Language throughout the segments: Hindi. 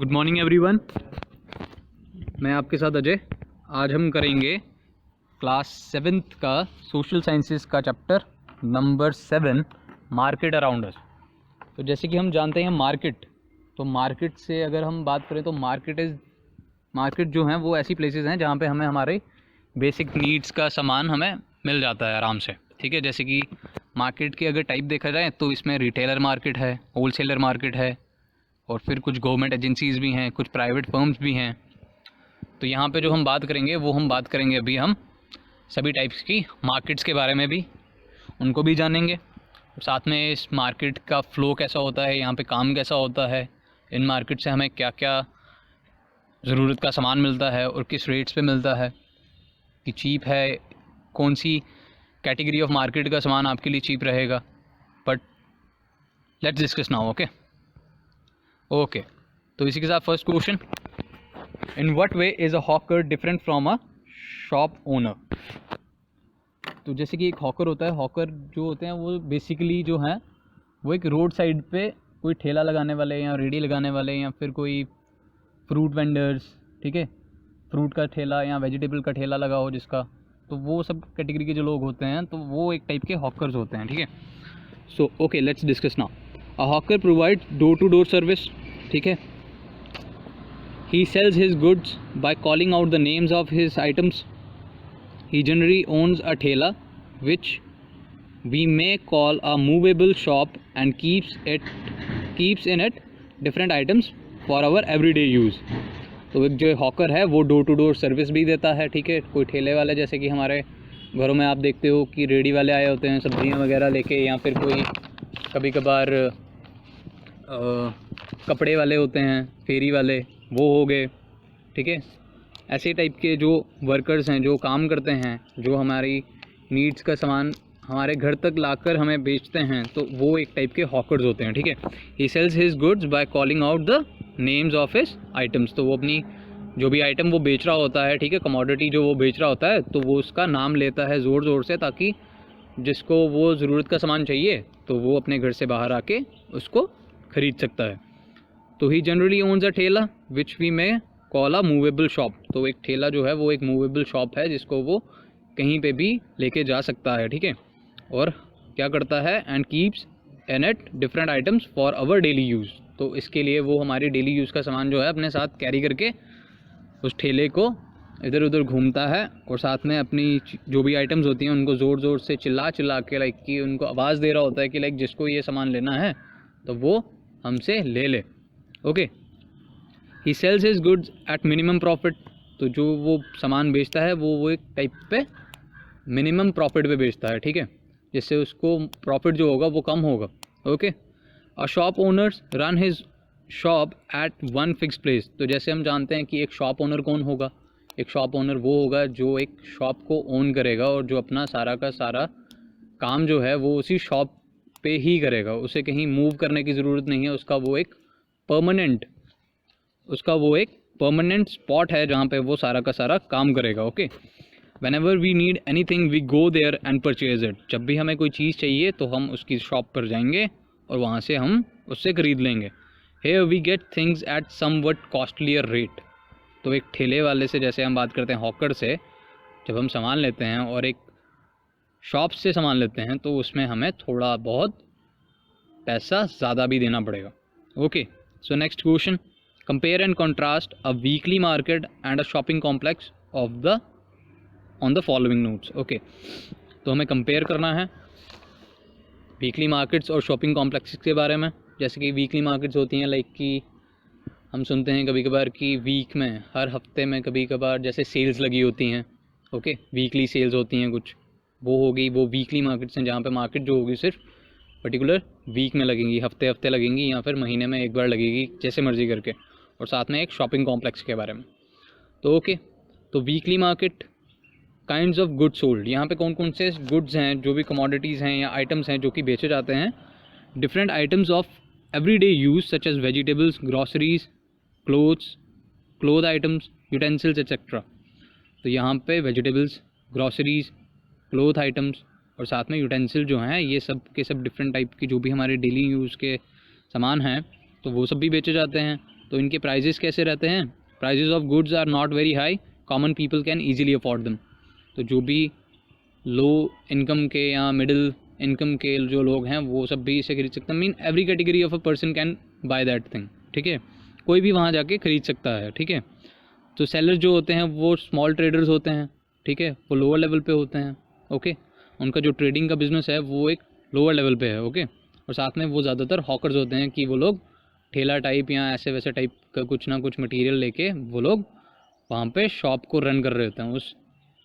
Good morning everyone. मैं आपके साथ अजय। आज हम करेंगे क्लास 7th का सोशल साइंसेस का chapter number 7 market around us. तो जैसे कि हम जानते हैं मार्केट, तो मार्केट से अगर हम बात करें तो मार्केट जो हैं वो ऐसी प्लेसेस हैं जहाँ पे हमें हमारे बेसिक नीड्स का सामान हमें मिल जाता है आराम से। ठीक है, जैसे कि मार्केट की अगर टाइप देखा जाए तो इसमें रिटेलर मार्केट है, होलसेलर मार्केट है, और फिर कुछ गवर्नमेंट एजेंसीज़ भी हैं, कुछ प्राइवेट फर्म्स भी हैं। तो यहाँ पे जो हम बात करेंगे वो हम बात करेंगे अभी हम सभी टाइप्स की मार्केट्स के बारे में भी, उनको भी जानेंगे। साथ में इस मार्केट का फ़्लो कैसा होता है, यहाँ पे काम कैसा होता है, इन मार्केट से हमें क्या क्या ज़रूरत का सामान मिलता है और किस रेट्स पे मिलता है, कि चीप है, कौन सी कैटेगरी ऑफ मार्केट का सामान आपके लिए चीप रहेगा। But let's discuss now. Okay, तो इसी के साथ first question, in what way is a hawker different from a shop owner. तो जैसे कि एक हॉकर होता है, हॉकर जो होते हैं वो बेसिकली जो हैं वो एक रोड साइड पे कोई ठेला लगाने वाले या रेडी लगाने वाले या फिर कोई फ्रूट वेंडर्स, ठीक है, फ्रूट का ठेला या वेजिटेबल का ठेला लगा हो जिसका, तो वो सब कैटेगरी के जो लोग होते हैं तो वो एक टाइप के हॉकर्स होते हैं। ठीक है, so okay let's discuss now. A hawker provide door to door service. ठीक है, he sells his goods by calling out the names of his items. He generally owns a ठेला which we may call a movable shop and keeps in it different items for our everyday use. तो एक जो हॉकर है वो डोर टू डोर सर्विस भी देता है। ठीक है, कोई ठेले वाले, जैसे कि हमारे घरों में आप देखते हो कि रेडी वाले आए होते हैं सब्जियां वगैरह लेके, या फिर कोई कभी कभार कपड़े वाले होते हैं, फेरी वाले, वो हो गए। ठीक है, ऐसे टाइप के जो वर्कर्स हैं जो काम करते हैं, जो हमारी नीड्स का सामान हमारे घर तक लाकर हमें बेचते हैं, तो वो एक टाइप के हॉकर्स होते हैं। ठीक है, he sells his goods by calling out the names of his items. तो वो अपनी जो भी आइटम वो बेच रहा होता है, ठीक है, कमोडिटी जो वो बेच रहा होता है, तो वो उसका नाम लेता है ज़ोर ज़ोर से, ताकि जिसको वो ज़रूरत का सामान चाहिए तो वो अपने घर से बाहर आके उसको ख़रीद सकता है। तो ही जनरली ओन्स अ ठेला विच वी में कॉल अ मूवेबल शॉप। तो एक ठेला जो है वो एक मूवेबल शॉप है जिसको वो कहीं पे भी लेके जा सकता है। ठीक है, और क्या करता है, and keeps in it different items for our daily use. तो इसके लिए वो हमारी डेली यूज़ का सामान जो है अपने साथ कैरी करके उस ठेले को इधर उधर घूमता है, और साथ में अपनी जो भी आइटम्स होती हैं उनको ज़ोर ज़ोर से चिल्ला के लाइक कि उनको आवाज़ दे रहा होता है कि लाइक जिसको ये सामान लेना है तो वो हमसे ले ले। Okay, he sells his goods at minimum profit. तो जो वो सामान बेचता है वो एक टाइप पे मिनिमम प्रॉफिट पे बेचता है। ठीक है, जिससे उसको प्रॉफिट जो होगा वो कम होगा। Okay, a shop owners run his shop at one fix place. तो जैसे हम जानते हैं कि एक शॉप ओनर कौन होगा, एक शॉप ओनर वो होगा जो एक शॉप को ओन करेगा और जो अपना सारा का सारा काम जो है वो उसी शॉप पे ही करेगा, उसे कहीं मूव करने की ज़रूरत नहीं है। उसका वो एक परमानेंट स्पॉट है जहाँ पे वो सारा का सारा काम करेगा। Okay, whenever we need anything we go there and purchase it. जब भी हमें कोई चीज़ चाहिए तो हम उसकी शॉप पर जाएंगे और वहाँ से हम उससे ख़रीद लेंगे। Here we get things at somewhat costlier rate. तो एक ठेले वाले से, जैसे हम बात करते हैं हॉकर से, जब हम सामान लेते हैं और एक शॉप से सामान लेते हैं तो उसमें हमें थोड़ा बहुत पैसा ज़्यादा भी देना पड़ेगा। Okay, so next question, compare and contrast a weekly market and a shopping complex on the following notes. Okay, तो हमें कंपेयर करना है वीकली मार्केट्स और शॉपिंग कॉम्प्लेक्स के बारे में। जैसे कि वीकली मार्केट्स होती हैं लाइक कि हम सुनते हैं कभी कभार कि वीक में, हर हफ्ते में कभी कभार जैसे सेल्स लगी होती हैं। ओके, वीकली सेल्स होती हैं कुछ, वो होगी, वो वीकली मार्केट्स हैं जहाँ पे मार्केट जो होगी सिर्फ पर्टिकुलर वीक में लगेंगी, हफ्ते हफ्ते लगेंगी, या फिर महीने में एक बार लगेगी, जैसे मर्जी करके। और साथ में एक शॉपिंग कॉम्प्लेक्स के बारे में। तो ओके, तो weekly market, kinds of goods sold. यहाँ पे कौन कौन से गुड्स हैं, जो भी कमोडिटीज़ हैं या आइटम्स हैं जो कि बेचे जाते हैं। Different items of everyday use such as vegetables, groceries, cloth items, utensils etcetera. तो यहाँ पे वेजिटेबल्स, ग्रॉसरीज, क्लोथ आइटम्स और साथ में यूटेंसिल जो हैं, ये सब के सब डिफरेंट टाइप की जो भी हमारे डेली यूज़ के सामान हैं तो वो सब भी बेचे जाते हैं। तो इनके प्राइजेस कैसे रहते हैं? Prices of goods are not very high, common people can easily afford them. तो जो भी लो इनकम के या मिडिल इनकम के जो लोग हैं वो सब भी इसे खरीद सकते हैं। Mean every category of a person can by that thing, ठीक है, कोई भी वहाँ जाके खरीद सकता है, ठीक है। तो सेलर जो होते हैं वो स्मॉल ट्रेडर्स होते हैं, ठीक है, वो लोअर लेवल पे होते हैं, ओके। उनका जो ट्रेडिंग का बिजनेस है वो एक लोअर लेवल पे है, ओके। और साथ में वो ज़्यादातर हॉकर्स होते हैं कि वो लोग ठेला टाइप या ऐसे वैसे टाइप का कुछ ना कुछ मटेरियल लेके वो लोग वहाँ पे शॉप को रन कर रहे होते हैं, उस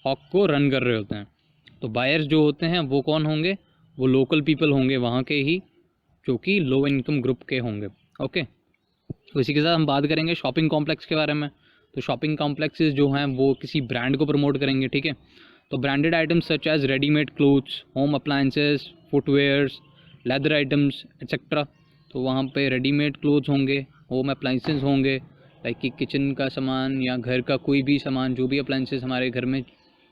हॉक को रन कर रहे होते हैं। तो बायर्स जो होते हैं वो कौन होंगे? वो लोकल पीपल होंगे वहाँ के ही, जो कि लो इनकम ग्रुप के होंगे, ओके। तो इसी के साथ हम बात करेंगे शॉपिंग कॉम्प्लेक्स के बारे में। तो शॉपिंग कॉम्प्लेक्सेस जो हैं वो किसी ब्रांड को प्रमोट करेंगे, ठीक है। तो branded items such as readymade clothes, home appliances, footwears, leather items etcetera. तो वहाँ पे रेडीमेड क्लोथ्स होंगे, होम अप्लायंसेस होंगे, लाइक कि किचन का सामान या घर का कोई भी सामान, जो भी अप्लायंसेस हमारे घर में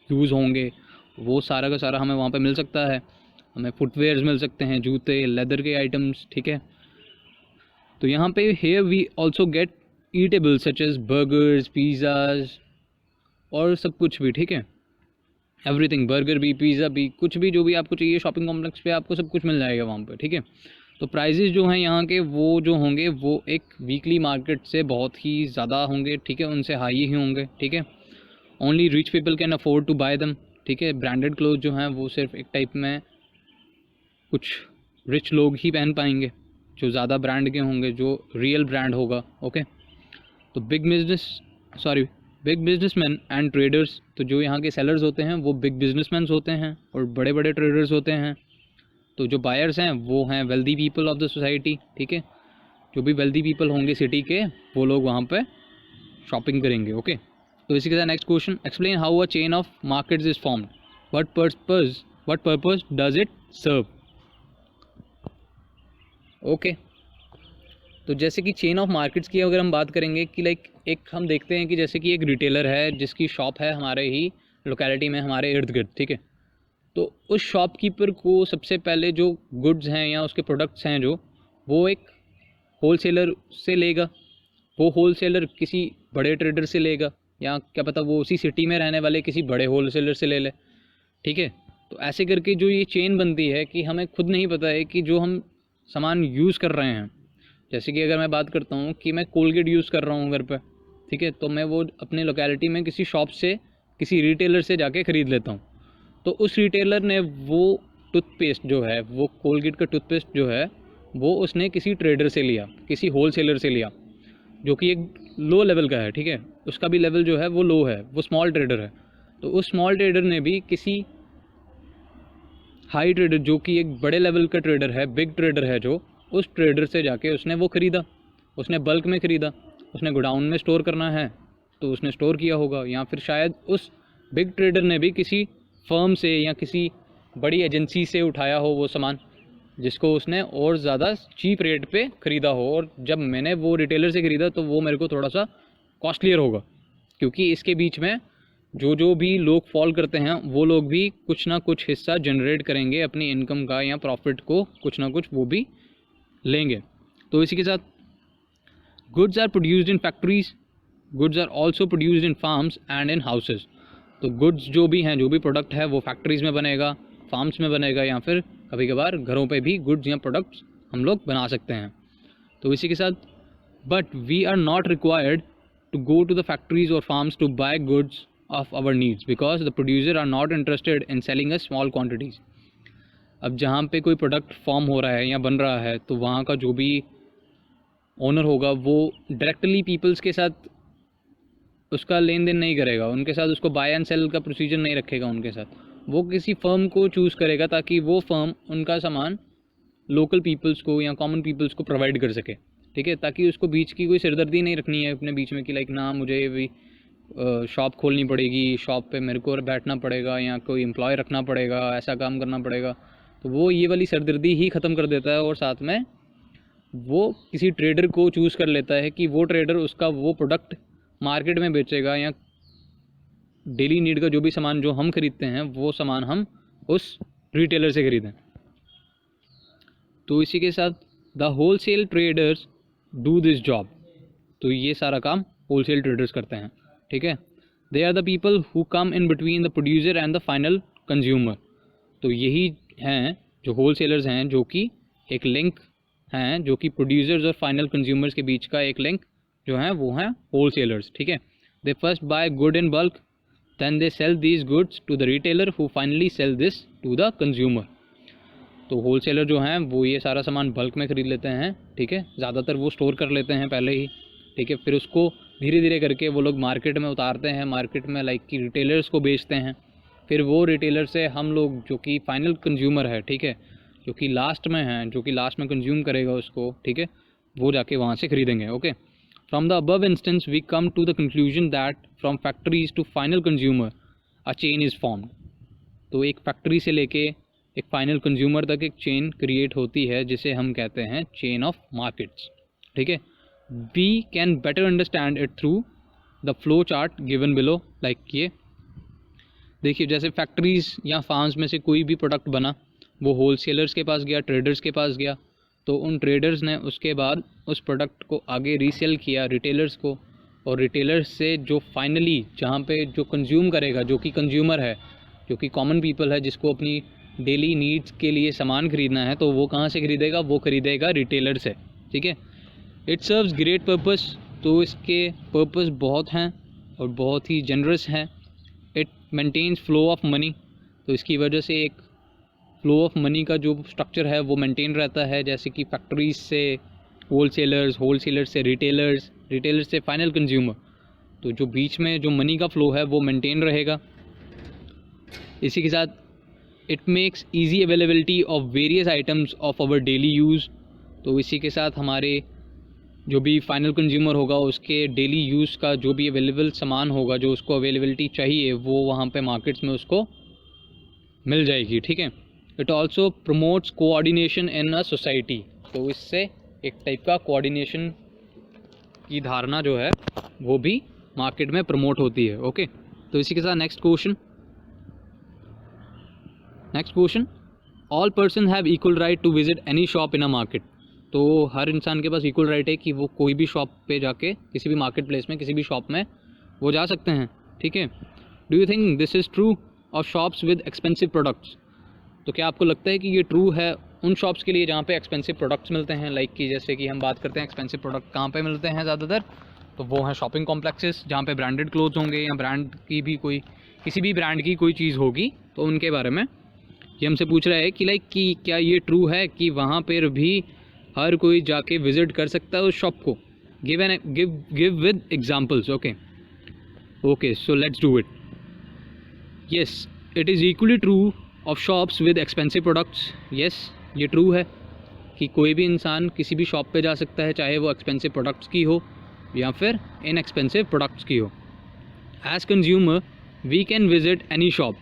यूज़ होंगे वो सारा का सारा हमें वहाँ पे मिल सकता है। हमें फुटवेयर्स मिल सकते हैं, जूते, लेदर के आइटम्स, ठीक है। तो यहाँ पे here we also get eatables such as burgers, pizzas और सब कुछ भी, ठीक है, एवरीथिंग, बर्गर भी, पिज़्ज़ा भी, कुछ भी जो भी आपको चाहिए शॉपिंग कॉम्प्लेक्स पे आपको सब कुछ मिल जाएगा वहाँ पे, ठीक है। तो प्राइजेस जो हैं यहाँ के वो जो होंगे वो एक वीकली मार्केट से बहुत ही ज़्यादा होंगे, ठीक है, उनसे हाई ही होंगे, ठीक है। Only rich people can afford to buy them, ठीक है। ब्रांडेड क्लोथ जो हैं वो सिर्फ एक टाइप में कुछ रिच लोग ही पहन पाएंगे, जो ज़्यादा ब्रांड के होंगे, जो रियल ब्रांड होगा, ओके। तो बिग बिजनेसमैन एंड ट्रेडर्स, तो जो यहाँ के सेलर्स होते हैं वो बिग बिजनेसमैन होते हैं और बड़े बड़े ट्रेडर्स होते हैं। तो जो बायर्स हैं वो हैं wealthy people of the society, ठीक है। जो भी वेल्दी पीपल होंगे सिटी के वो लोग वहाँ पे शॉपिंग करेंगे, ओके। तो इसी के साथ next question, explain how a chain of markets is formed, what purpose does it serve, okay. तो जैसे कि चेन ऑफ मार्केट्स की अगर हम बात करेंगे कि लाइक एक हम देखते हैं कि जैसे कि एक रिटेलर है जिसकी शॉप है हमारे ही लोकेलिटी में, हमारे इर्द गिर्द, ठीक है। तो उस शॉपकीपर को सबसे पहले जो गुड्स हैं या उसके प्रोडक्ट्स हैं जो वो एक होलसेलर से लेगा, वो होलसेलर किसी बड़े ट्रेडर से लेगा, या क्या पता वो उसी सिटी में रहने वाले किसी बड़े होलसेलर से ले ले, ठीक है। तो ऐसे करके जो ये चेन बनती है कि हमें खुद नहीं पता है कि जो हम सामान यूज़ कर रहे हैं, जैसे कि अगर मैं बात करता हूँ कि मैं कोलगेट यूज़ कर रहा हूँ घर पे, ठीक है, तो मैं वो अपने लोकेलिटी में किसी शॉप से, किसी रिटेलर से जाके ख़रीद लेता हूँ। तो उस रिटेलर ने वो टूथपेस्ट जो है, वो कोलगेट का टूथपेस्ट जो है वो उसने किसी ट्रेडर से लिया, किसी होलसेलर से लिया, जो कि एक लो लेवल का है, ठीक है, उसका भी लेवल जो है वो लो है, वो स्मॉल ट्रेडर है। तो उस स्मॉल ट्रेडर ने भी किसी हाई ट्रेडर, जो कि एक बड़े लेवल का ट्रेडर है, बिग ट्रेडर है, जो उस ट्रेडर से जाके उसने वो ख़रीदा, उसने बल्क में ख़रीदा, उसने गोडाउन में स्टोर करना है तो उसने स्टोर किया होगा, या फिर शायद उस बिग ट्रेडर ने भी किसी फर्म से या किसी बड़ी एजेंसी से उठाया हो वो सामान, जिसको उसने और ज़्यादा चीप रेट पे ख़रीदा हो, और जब मैंने वो रिटेलर से ख़रीदा तो वो मेरे को थोड़ा सा कॉस्टलियर होगा, क्योंकि इसके बीच में जो भी लोग फॉल करते हैं वो लोग भी कुछ ना कुछ हिस्सा जनरेट करेंगे अपनी इनकम का, या प्रॉफिट को कुछ ना कुछ वो भी लेंगे। तो इसी के साथ goods are produced in factories, goods are also produced in farms and in houses. तो गुड्स जो भी हैं, जो भी प्रोडक्ट है वो फैक्ट्रीज़ में बनेगा, फार्म्स में बनेगा, या फिर कभी कभार घरों पे भी गुड्स या प्रोडक्ट्स हम लोग बना सकते हैं। तो इसी के साथ but we are not required to go to the factories और farms to buy goods of our needs because the producer are not interested in selling a small quantities. अब जहाँ पे कोई प्रोडक्ट फॉर्म हो रहा है या बन रहा है तो वहाँ का जो भी ओनर होगा वो डायरेक्टली पीपल्स के साथ उसका लेन देन नहीं करेगा, उनके साथ उसको बाय एंड सेल का प्रोसीजर नहीं रखेगा उनके साथ, वो किसी फर्म को चूज़ करेगा ताकि वो फर्म उनका सामान लोकल पीपल्स को या कॉमन पीपल्स को प्रोवाइड कर सके, ठीक है, ताकि उसको बीच की कोई सिरदर्दी नहीं रखनी है अपने बीच में कि लाइक ना मुझे ये भी शॉप खोलनी पड़ेगी, शॉप पे मेरे को बैठना पड़ेगा या कोई एम्प्लॉय रखना पड़ेगा, ऐसा काम करना पड़ेगा। तो वो ये वाली सरदर्दी ही ख़त्म कर देता है, और साथ में वो किसी ट्रेडर को चूज़ कर लेता है कि वो ट्रेडर उसका वो प्रोडक्ट मार्केट में बेचेगा, या डेली नीड का जो भी सामान जो हम खरीदते हैं वो सामान हम उस रिटेलर से खरीदें। तो इसी के साथ the wholesale traders do this job. तो ये सारा काम होलसेल ट्रेडर्स करते हैं, ठीक है। They are the people who come in between the producer and the final consumer. तो यही हैं जो होलसेलर्स हैं, जो कि एक लिंक हैं, जो कि प्रोड्यूसर्स और फाइनल कंज्यूमर्स के बीच का एक लिंक जो है वो हैं होलसेलर्स, ठीक है। They first buy good in bulk, then they sell these goods to the retailer who finally sell this to the consumer. तो होलसेलर जो हैं वो ये सारा सामान बल्क में ख़रीद लेते हैं, ठीक है। ज़्यादातर वो स्टोर कर लेते हैं पहले ही, ठीक है। फिर उसको धीरे धीरे करके वो लोग मार्केट में उतारते हैं, मार्केट में लाइक कि रिटेलर्स को बेचते हैं। फिर वो रिटेलर से हम लोग जो कि फाइनल कंज्यूमर है, ठीक है, जो कि लास्ट में है, जो कि लास्ट में कंज्यूम करेगा उसको, ठीक है, वो जाके वहाँ से ख़रीदेंगे, okay. From the above instance we come to the conclusion that from factories to final consumer a chain is formed. तो एक फैक्ट्री से लेके एक फाइनल कंज्यूमर तक एक चेन क्रिएट होती है, जिसे हम कहते हैं चेन ऑफ मार्केट्स, ठीक है। We can better understand it through the flow chart given below. Like ये देखिए, जैसे फैक्ट्रीज़ या फार्म्स में से कोई भी प्रोडक्ट बना, वो होलसेलर्स के पास गया, ट्रेडर्स के पास गया, तो उन ट्रेडर्स ने उसके बाद उस प्रोडक्ट को आगे रीसेल किया रिटेलर्स को, और रिटेलर्स से जो फाइनली जहाँ पे जो कंज्यूम करेगा, जो कि कंज्यूमर है, जो कि कॉमन पीपल है, जिसको अपनी डेली नीड्स के लिए सामान खरीदना है, तो वो कहाँ से खरीदेगा, वो खरीदेगा रिटेलर से, ठीक है। It serves great purpose. तो इसके पर्पस बहुत हैं और बहुत ही जनरस हैं। It maintains flow of money. तो इसकी वजह से एक फ्लो ऑफ मनी का जो स्ट्रक्चर है वो मेंटेन रहता है, जैसे कि फैक्ट्रीज से होलसेलर्स, होलसेलर्स से रिटेलर्स, रिटेलर्स से फाइनल कंज्यूमर। तो जो बीच में जो मनी का फ्लो है वो मेंटेन रहेगा। इसी के साथ it makes easy availability of various items of our daily use. तो इसी के साथ हमारे जो भी फाइनल कंज्यूमर होगा उसके डेली यूज़ का जो भी अवेलेबल सामान होगा, जो उसको अवेलेबिलिटी चाहिए, वो वहाँ पे मार्केट्स में उसको मिल जाएगी, ठीक है। It also promotes coordination in a society. तो इससे एक टाइप का कोऑर्डिनेशन की धारणा जो है वो भी मार्केट में प्रमोट होती है, ओके। तो इसी के साथ next question, all person have equal right to visit any shop in a market. तो हर इंसान के पास इक्वल राइट है कि वो कोई भी शॉप पे जाके, किसी भी मार्केट प्लेस में, किसी भी शॉप में वो जा सकते हैं, ठीक है। Do you think this is true of shops with expensive products. तो क्या आपको लगता है कि ये ट्रू है उन शॉप्स के लिए जहाँ पे एक्सपेंसिव प्रोडक्ट्स मिलते हैं। लाइक कि जैसे कि हम बात करते हैं एक्सपेंसिव प्रोडक्ट कहाँ पे मिलते हैं ज़्यादातर, तो वो हैं शॉपिंग कॉम्प्लेक्सेस, जहाँ पे ब्रांडेड क्लोथ्स होंगे या ब्रांड की भी कोई, किसी भी ब्रांड की कोई चीज़ होगी, तो उनके बारे में ये हमसे पूछ रहा है कि लाइक कि क्या ये ट्रू है कि वहाँ पर भी हर कोई जाके विज़िट कर सकता है उस शॉप को। Give with examples, okay so let's do it. Yes, it is equally true of shops with expensive products. Yes, ये ट्रू है कि कोई भी इंसान किसी भी शॉप पे जा सकता है, चाहे वो एक्सपेंसिव प्रोडक्ट्स की हो या फिर इनएक्सपेंसिव प्रोडक्ट्स की हो। As consumer we can visit any shop.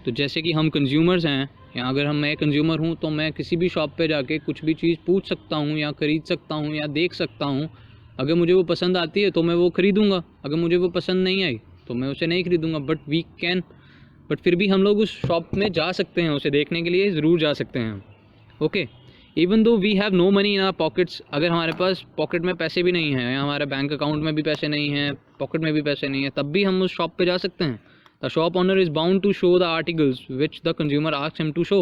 तो जैसे कि हम कंज्यूमर्स हैं, या अगर मैं कंज्यूमर हूँ तो मैं किसी भी शॉप पे जाके कुछ भी चीज़ पूछ सकता हूँ या ख़रीद सकता हूँ या देख सकता हूँ। अगर मुझे वो पसंद आती है तो मैं वो ख़रीदूँगा, अगर मुझे वो पसंद नहीं आई तो मैं उसे नहीं ख़रीदूँगा। बट फिर भी हम लोग उस शॉप में जा सकते हैं, उसे देखने के लिए ज़रूर जा सकते हैं, okay. Even though we have no money in our pockets. अगर हमारे पास पॉकेट में पैसे भी नहीं हैं, या हमारे बैंक अकाउंट में भी पैसे नहीं हैं, पॉकेट में भी पैसे नहीं हैं, तब भी हम उस शॉप पे जा सकते हैं। The shop owner is bound to show the articles which the consumer asks him to show.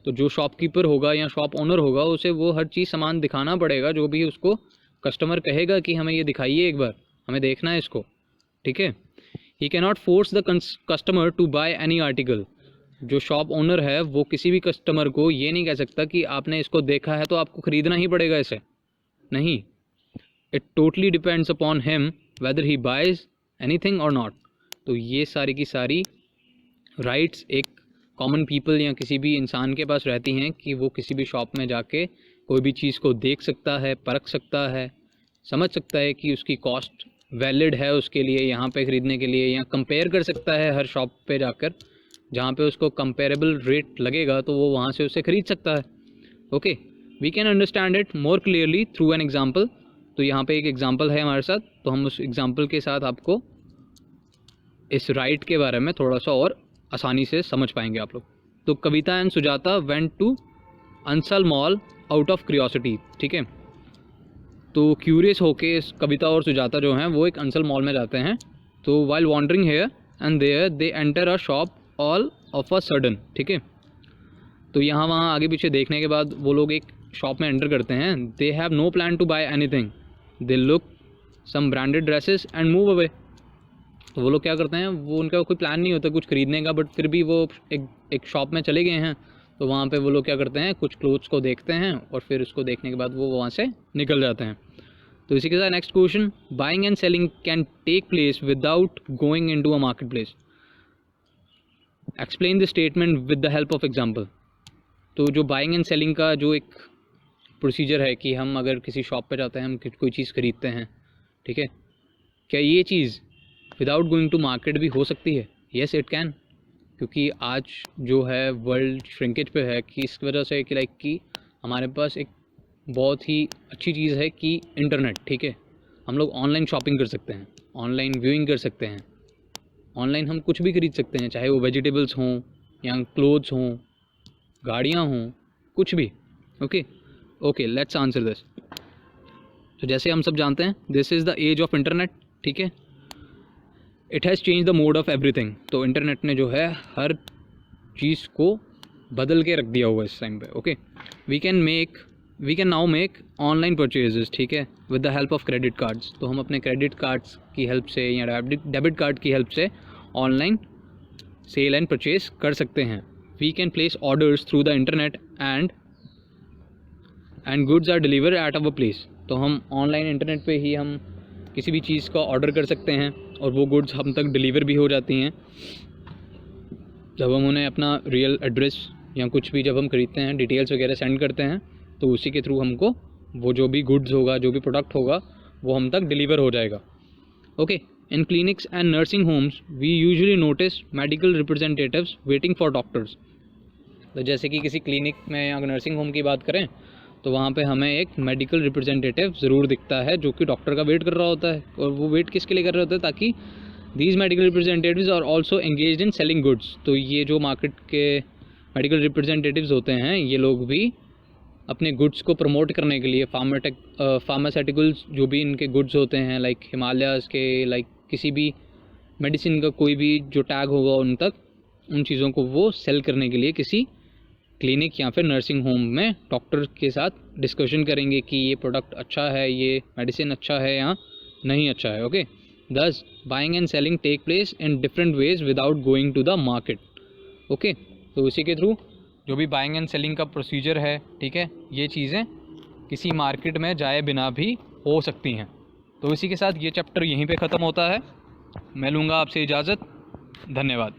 तो जो शॉपकीपर होगा या शॉप ओनर होगा, उसे वो हर चीज़ सामान दिखाना पड़ेगा जो भी उसको कस्टमर कहेगा कि हमें ये दिखाइए, एक बार हमें देखना है इसको, ठीक है। He can not force the customer to buy any article. जो शॉप ओनर है वो किसी भी कस्टमर को ये नहीं कह सकता कि आपने इसको देखा है तो आपको ख़रीदना ही पड़ेगा इसे, नहीं। It totally depends upon him whether he buys anything और नॉट। तो ये सारी की सारी राइट्स एक कॉमन पीपल या किसी भी इंसान के पास रहती हैं कि वो किसी भी शॉप में जाके कोई भी चीज़ को देख सकता है, परख सकता है, समझ सकता है कि उसकी कॉस्ट वैलिड है उसके लिए यहाँ पे ख़रीदने के लिए, या कंपेयर कर सकता है हर शॉप पे जाकर, जहाँ पे उसको कंपेरेबल रेट लगेगा तो वो वहाँ से उसे ख़रीद सकता है, okay. We can understand it more clearly through an example. तो यहाँ पे एक एग्जाम्पल है हमारे साथ, तो हम उस एग्जाम्पल के साथ आपको इस राइट के बारे में थोड़ा सा और आसानी से समझ पाएंगे आप लोग। तो Kavita and Sujata went to Ansal mall out of curiosity, ठीक है। तो क्यूरियस होके कविता और सुजाता जो हैं वो एक अंसल मॉल में जाते हैं। तो while wandering here and there they enter a shop all of a sudden, ठीक है। तो यहाँ वहाँ आगे पीछे देखने के बाद वो लोग एक शॉप में एंटर करते हैं। They have no plan to buy anything, they look some branded dresses and move away. तो वो लोग क्या करते हैं, वो उनका कोई प्लान नहीं होता कुछ ख़रीदने का, बट फिर भी वो एक शॉप में चले गए हैं। तो वहाँ पे वो लोग क्या करते हैं, कुछ क्लोथ्स को देखते हैं और फिर उसको देखने के बाद वो वहाँ से निकल जाते हैं। तो इसी के साथ next question, buying and selling can take place without going into a market place, explain the statement with the help of example. तो जो बाइंग एंड सेलिंग का जो एक प्रोसीजर है कि हम अगर किसी शॉप पे जाते हैं, हम कोई चीज़ ख़रीदते हैं, ठीक है, क्या ये चीज़ विदाउट गोइंग टू मार्केट भी हो सकती है? येस इट कैन, क्योंकि आज जो है वर्ल्ड श्रिंकेज पे है कि इस वजह से कि लाइक कि हमारे पास एक बहुत ही अच्छी चीज़ है कि इंटरनेट, ठीक है। हम लोग ऑनलाइन शॉपिंग कर सकते हैं, ऑनलाइन व्यूइंग कर सकते हैं, ऑनलाइन हम कुछ भी खरीद सकते हैं, चाहे वो वेजिटेबल्स हों या क्लोथ्स हों, गाड़ियाँ हों, कुछ भी। Okay let's answer this. तो जैसे हम सब जानते हैं, this is the age of internet, ठीक है। It has change the mode of everything. तो इंटरनेट ने जो है हर चीज़ को बदल के रख दिया हुआ है इस टाइम पे। Okay, we can now make online purchases, ठीक है, with the help of credit cards. तो हम अपने क्रेडिट कार्ड्स की हेल्प से या डेबिट कार्ड की हेल्प से ऑनलाइन सेल एंड परचेज कर सकते हैं। We can place orders through the internet and goods are deliver at our place. तो हम ऑनलाइन इंटरनेट पे ही हम किसी भी चीज़ का ऑर्डर कर सकते हैं और वो गुड्स हम तक डिलीवर भी हो जाती हैं जब हम उन्हें अपना रियल एड्रेस या कुछ भी जब हम खरीदते हैं, डिटेल्स वगैरह सेंड करते हैं, तो उसी के थ्रू हमको वो जो भी गुड्स होगा, जो भी प्रोडक्ट होगा, वो हम तक डिलीवर हो जाएगा। Okay, in clinics and nursing homes we usually notice medical representatives waiting for doctors. तो जैसे कि किसी क्लिनिक में या नर्सिंग होम की बात करें तो वहाँ पे हमें एक मेडिकल रिप्रेजेंटेटिव ज़रूर दिखता है जो कि डॉक्टर का वेट कर रहा होता है। और वो वेट किसके लिए कर रहा होता है? ताकि these medical representatives are also engaged in selling goods. तो ये जो मार्केट के मेडिकल रिप्रेजेंटेटिव्स होते हैं, ये लोग भी अपने गुड्स को प्रमोट करने के लिए फार्मास्यूटिकल्स जो भी इनके गुड्स होते हैं, लाइक हिमालयाज़ के, लाइक किसी भी मेडिसिन का कोई भी जो टैग होगा उन तक, उन चीज़ों को वो सेल करने के लिए किसी क्लिनिक या फिर नर्सिंग होम में डॉक्टर के साथ डिस्कशन करेंगे कि ये प्रोडक्ट अच्छा है, ये मेडिसिन अच्छा है या नहीं अच्छा है। Okay, thus buying and selling take place in different ways without going to the market. Okay, तो इसी के थ्रू जो भी बाइंग एंड सेलिंग का प्रोसीजर है, ठीक है, ये चीज़ें किसी मार्केट में जाए बिना भी हो सकती हैं। तो इसी के साथ ये चैप्टर यहीं पे ख़त्म होता है। मैं लूँगा आपसे इजाज़त। धन्यवाद।